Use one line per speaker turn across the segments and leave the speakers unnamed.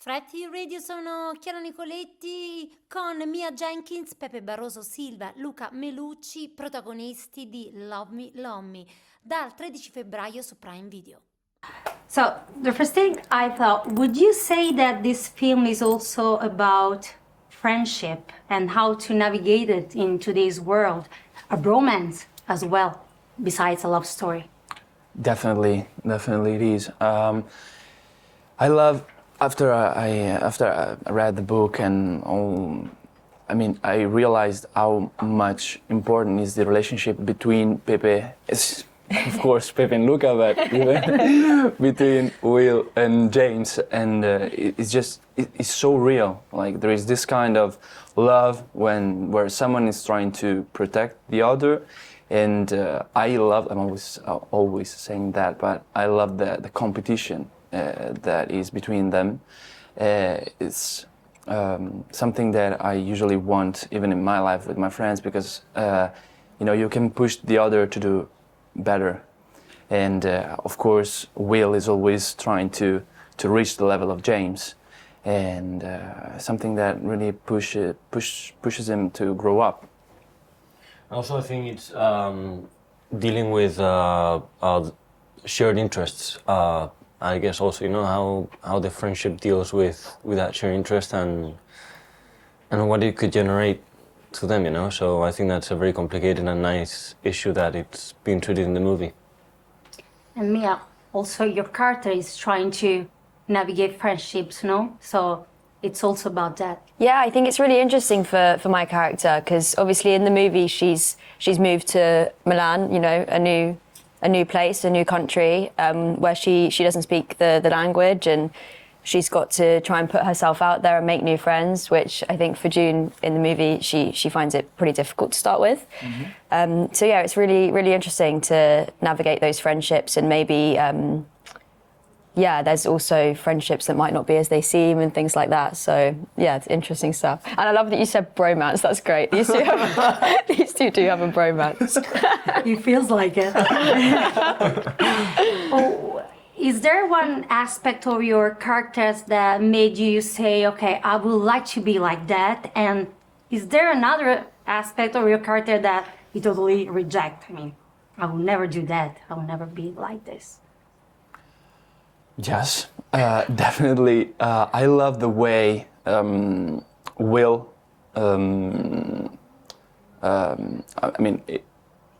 Fretti Radio, sono Chiara Nicoletti con Mia Jenkins, Pepe, Barroso, Silva, Luca, Melucci, protagonisti di Love Me, Love Me, dal 13 febbraio su Prime Video.
So, the first thing I thought, would you say that this film is also about friendship and how to navigate it in today's world, a romance as well, besides a love story?
Definitely it is. I love after I read the book and I realized how much important is the relationship between Pepe, of course Pepe and Luca, but even between Will and James, and it's so real. Like there is this kind of love where someone is trying to protect the other. And I'm always saying that, but I love the competition that is between them. It's something that I usually want even in my life with my friends, because you can push the other to do better. And of course, Will is always trying to reach the level of James, and something that really pushes him to grow up.
Also, I think it's dealing with shared interests. I guess also, how the friendship deals with that shared interest and what it could generate to them, So I think that's a very complicated and nice issue that it's being treated in the movie.
And Mia, also your character is trying to navigate friendships, no? So it's also about that.
Yeah, I think it's really interesting for my character, because obviously in the movie she's moved to Milan, a new place, a new country, where she doesn't speak the language, and she's got to try and put herself out there and make new friends, which I think for June in the movie she finds it pretty difficult to start with. Mm-hmm. So yeah, it's really, really interesting to navigate those friendships, and maybe there's also friendships that might not be as they seem and things like that. So yeah, it's interesting stuff. And I love that you said bromance. That's great. These two do have a bromance.
It feels like it. Is there one aspect of your characters that made you say, okay, I would like to be like that? And is there another aspect of your character that you totally reject? I mean, I will never do that. I will never be like this.
Yes, definitely. I love the way Will.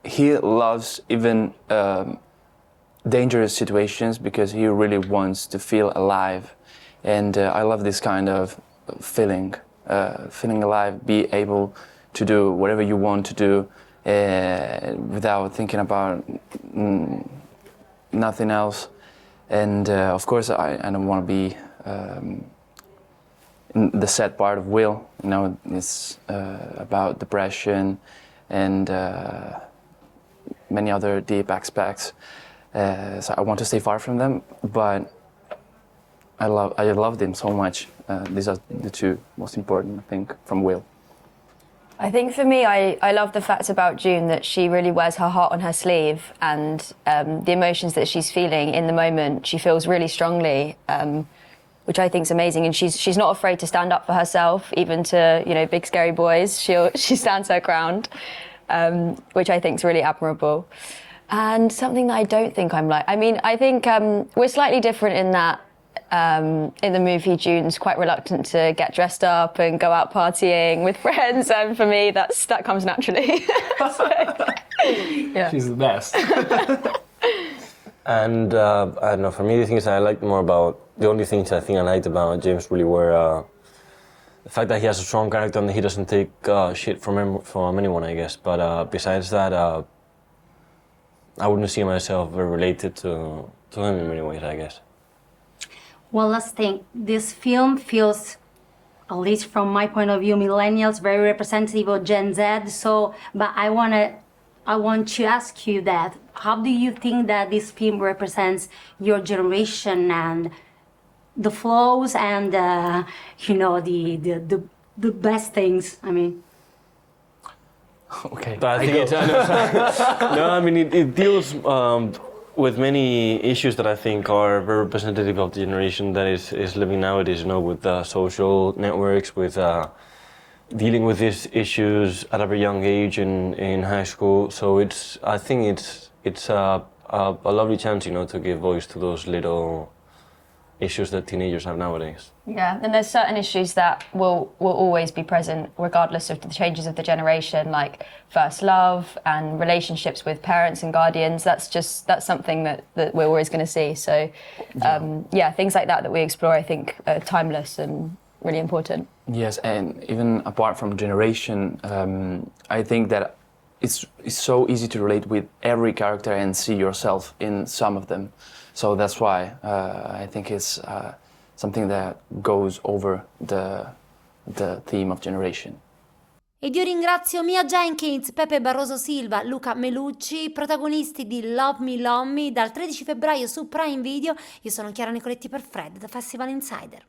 He loves even dangerous situations because he really wants to feel alive, and I love this kind of feeling alive, be able to do whatever you want to do without thinking about nothing else. And of course, I don't want to be in the sad part of Will. It's about depression and many other deep aspects. So I want to stay far from them, but I love them so much. These are the two most important, I think, from Will.
I think for me, I love the fact about June that she really wears her heart on her sleeve, and the emotions that she's feeling in the moment, she feels really strongly, which I think is amazing. And she's not afraid to stand up for herself, even to big scary boys. She stands her ground, which I think is really admirable. And something that I don't think I'm like. I think we're slightly different in that. In the movie, June's quite reluctant to get dressed up and go out partying with friends, and for me, that comes naturally. So, yeah.
She's the best.
And I don't know. For me, the things I liked more about the only things I think I liked about James really were the fact that he has a strong character and that he doesn't take shit from anyone, I guess. But besides that, I wouldn't see myself very related to him in many ways, I guess.
Well, let's think. This film feels, at least from my point of view, millennials, very representative of Gen Z. But I want to ask you that. How do you think that this film represents your generation and the flows and the best things?
Okay.
But I think it deals with many issues that I think are very representative of the generation that is living nowadays, you know, with social networks, with dealing with these issues at a very young age in high school. So I think it's a lovely chance, you know, to give voice to those little issues that teenagers have nowadays.
Yeah, and there's certain issues that will always be present regardless of the changes of the generation, like first love and relationships with parents and guardians. That's something that we're always going to see. So things like that we explore, I think, are timeless and really important.
Yes, and even apart from generation, I think that it's so easy to relate with every character and see yourself in some of them. So that's why I think it's something that goes over the theme of generation.
Ed io ringrazio Mia Jenkins, Pepe Barroso Silva, Luca Melucci, protagonisti di Love Me Love Me dal 13 febbraio su Prime Video. Io sono Chiara Nicoletti per Fred, da Festival Insider.